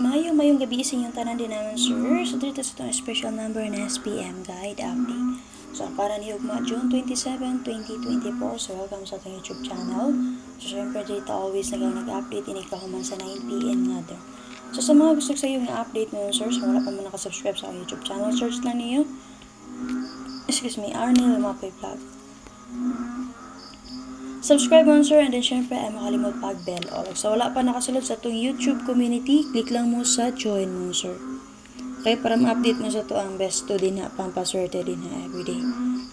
Mayong gabi sa inyong tanan din naman, sir. So, dito sa itong special number na SPM Guide Update. So, para ni Ugma, June 27, 2024. So, welcome sa itong YouTube channel. So, syempre dito always nag-update ini kahuman sa 9 p.m. nga doon. So, sa mga gusto sa iyo nga update mo, sir, so wala pa mo nakasubscribe sa YouTube channel, search lang niyo. Excuse me, Arnel Mapoy Vlog. Subscribe mo, sir, and then syempre ay makalimot pag-bell all. So, wala pa nakasulod sa itong YouTube community, click lang mo sa join mo, sir. Okay, para ma-update mo sa ito ang best to din na, pampaswerte din na everyday.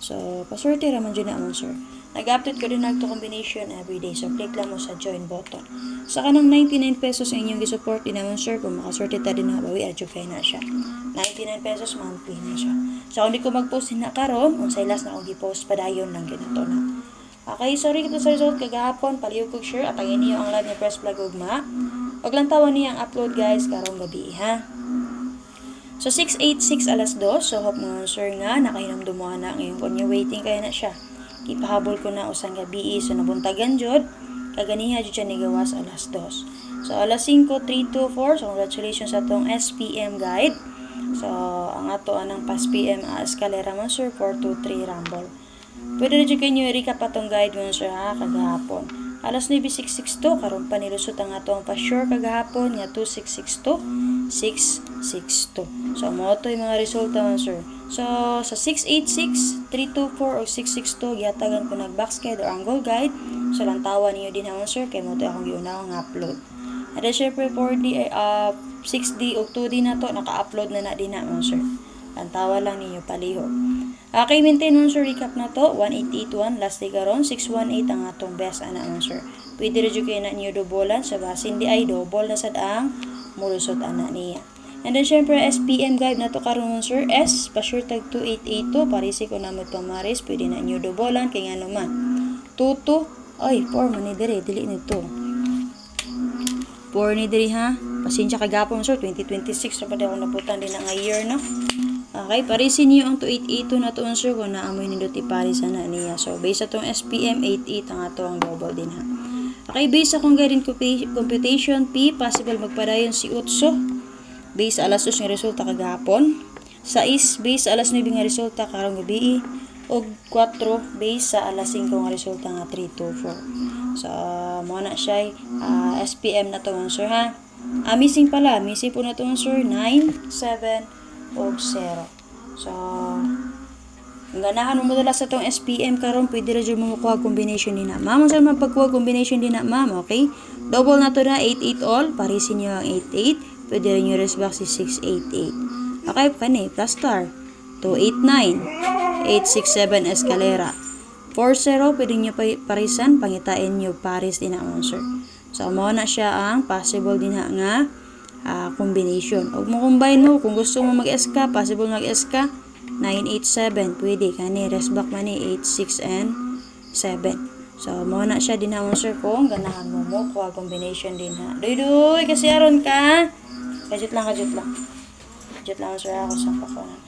So, paswerte raman dyan na mo, sir. Nag-update ko din na ito combination everyday. So, click lang mo sa join button. Sa kanang 99 pesos ang inyong gisupport din naman, sir. Kung makaswerte ta din na, bawi, adyo kayo na siya. 99 pesos monthly na siya. So, kung di ko mag-post din na karon, kung sa ilas na akong i-post, padayon lang ganito na. Okay, sorry kita sa result kagahapon, palihog kog share at ang niyo ang live ni Press Vlog Ugma. Wag lang tawan niya ang upload guys karong gabi ha. So 6:86 alas 2, so hope mo sir nga nakahinamdumuha na ngayon kon yung waiting kaya na siya. Ipahabol ko na usang gabi so nabuntagan jud kaganiha jud siya ni gawas alas 2. So alas 5:324, so congratulations sa tong SPM guide. So ang ato anang pas PM eskalera man sir 423 Rumble. Pwede na dyan kayo i-recap atong guide mo sir ha, kagahapon. Alas 9:662, karon pa nilusot ang atong pa-sure kagahapon, nga 2662, 662. So, mo ito yung mga resulta mo sir. So, sa 686, 324, o 662, gihatagan ko nag-backskide or angle guide. So, lantawan niyo din naman sir, kaya mo ito akong giunahang upload. At syempre, 4D, 6D, o 2D na to, naka-upload na din naman sir. Lantawa lang ninyo palihog. Okay, maintain mo sir, recap na to. 1881, last day karon 618 ang atong best ana mo sir. Pwede rin kayo na niyo dobolan sa basin di ay double na sad ang mulusot ana niya. And then syempre SPM guide na to karon sir. S, pa-sure tag 2882, parisi ko na mo pamaris, pwede na niyo dobolan kay ngano man. 22, ay 4 man ni dire, dili nito. 4 ni dire ha. Pasensya kagapon sir, 2026 so pa ako naputan din nga year no. Okay, parisin niyo ang 2882 na to sir kung naamoy nindot iparis na niya. So, based sa itong SPM 88 ang ato ang double din ha. Okay, based sa kong guiding computation P, possible magpadayon si Utso. Based alas 2 nga resulta kagahapon. Sa is, based alas 9 nga resulta karong gabi. O 4, based sa alas 5 nga resulta nga 324. So, muna siya SPM na to sir ha. Missing pala, missing po na to sir 9, 7, og 0. So, ganahan mo dala sa itong SPM karon pwede rin mo makuha combination din na. Ma'am, saan mapagkuha combination din na, ma'am, okay? Double na to na, 88 all. Parisin nyo ang 88. Pwede rin nyo rest back si 688. Okay, kani, plus star. 289. 867 escalera. 40, pwede nyo parisan. Pangitain nyo paris din na, sir. So, mo na siya ang possible din na nga combination. Huwag mo combine mo. Kung gusto mo mag-SK, possible mag-SK. 987. Pwede. Kani, rest back man ni 86 and 7. So, muna siya din naman sir kung ganahan mo mo. Kuha combination din ha. Doy, kasi aron ka. Kajut lang. Kajut lang sir ako sa pakunan.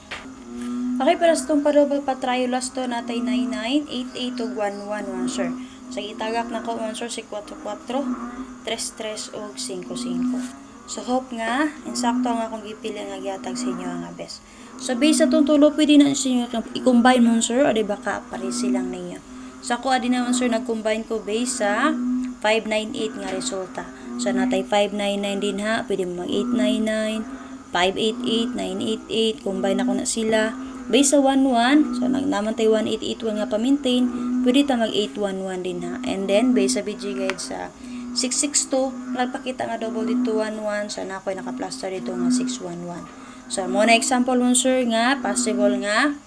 Okay, para sa itong pa-double pa-trio last to natay 9988 og 111 sir. Sa gitagak na ko sir si 44, 33 og 55. So, hope nga, insakto nga akong gipili nga gihatag sa inyo nga best. So, based sa itong tulo, pwede na sa inyo i-combine mo, sir, o diba ka, parisi lang ninyo. So, ako, adi naman, sir, nag-combine ko based sa 598 nga resulta. So, natay 599 din ha, pwede mo mag-899, 588, 988, combine ako na sila. Based sa 11, so, naman tayo 1881 nga pa-maintain, pwede ta mag-811 din ha. And then, based sa BG guide sa 662, nagpakita nga double dito 11, so na ako'y naka-plaster dito nga 611. So, muna example mo sir nga, possible nga,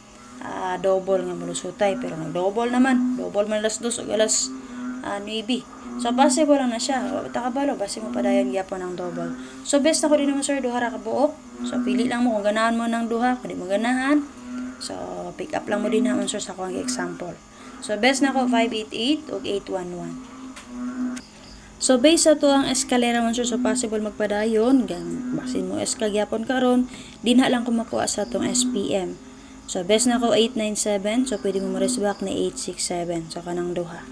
double nga mulusutay, pero nag-double naman. Double man alas 2 o alas 9. So, possible lang na siya. Takabalo, basi mo padayon gyapon ng double. So, best ako din naman sir, duha ra ka buok. So, pili lang mo kung ganahan mo ng duha, kung di mo ganahan. So, pick up lang mo din naman sir sa akong example. So, best na ko 588 o 811. So, based sa to ang eskalera man sir, so possible magpadayon, basin mo gyapon karon, dinha lang ko makuha sa tong SPM. So, best na ko 897, so pwede mo ma-rest back na 867, so kanang duha.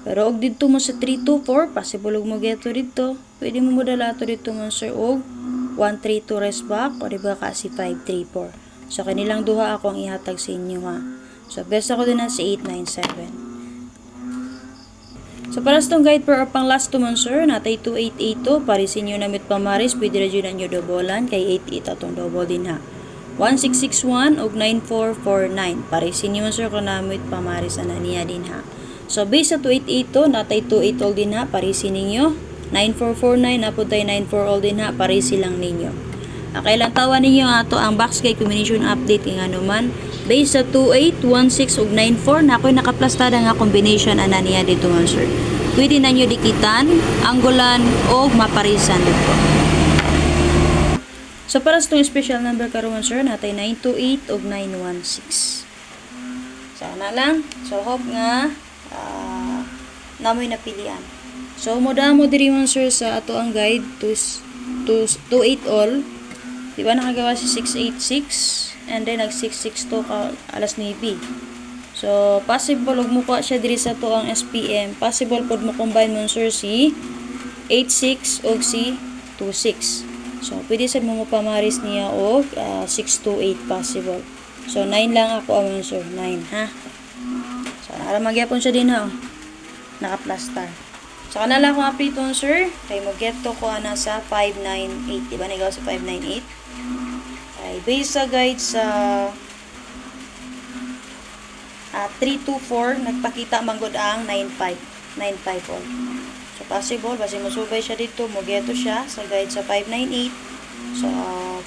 Pero og dito mo sa 324, possible og mo geto dito. Pwede mo modala ato dito mo sir og 132 rest back o diba kasi 534. So kanilang duha ako ang ihatag sa inyo ha. So best ako din na sa 897. So para sa itong guide per pang last to sir, natay 2882, parisin nyo namit pamaris, pwede na dyan nyo dobolan, kay 88 atong double din ha. 1661 og 9449, parisin nyo sir kung namit pamaris ana niya din ha. So base sa 2882, natay 28 all din ha, parisin ninyo. 9449, napod tayo 94 all din ha, parisi lang ninyo. Kailang tawa ninyo ato ang box guide combination update ng ano man. Base sa 28, 16 ug 94 na ako'y nakaplastada nga combination ana niya dito man sir. Pwede na nyo dikitan, anggulan o maparisan dito. So para sa itong special number karon sir, natay 928 ug 916. Sana lang. So hope nga namoy napilian. So mo diri man sir sa ato ang guide to 28 all. Di ba nakagawa si 686 and then nag 662 ka alas 9. So possible og mukuha siya diri sa to ang SPM. Possible pod mo combine mo sir si 86 og si 26. So pwede sa mo pamaris niya og 628 possible. So 9 lang ako amon sir, 9 ha. So ara magyapon siya din ha. Naka-plaster. So kanala akong update on sir, kay mag-get to ko ana sa 598. Diba nagawa sa 598? Ay, based sa guide sa 324, nagpakita manggod ang 95. 95 all. So possible, basi musubay siya dito, mag-get to siya sa guide sa 598. So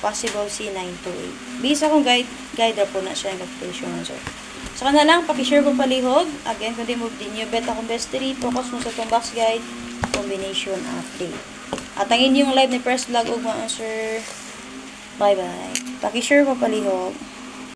possible si 928. Based akong guide po na siya yung application sir. So kana lang, paki-share ko palihog. Again, kung di mo din nyo, bet akong best 3, focus mo sa itong box guide, combination update. At ang inyong live ni First Vlog, ug mga sir. Bye-bye. Paki-share ko palihog.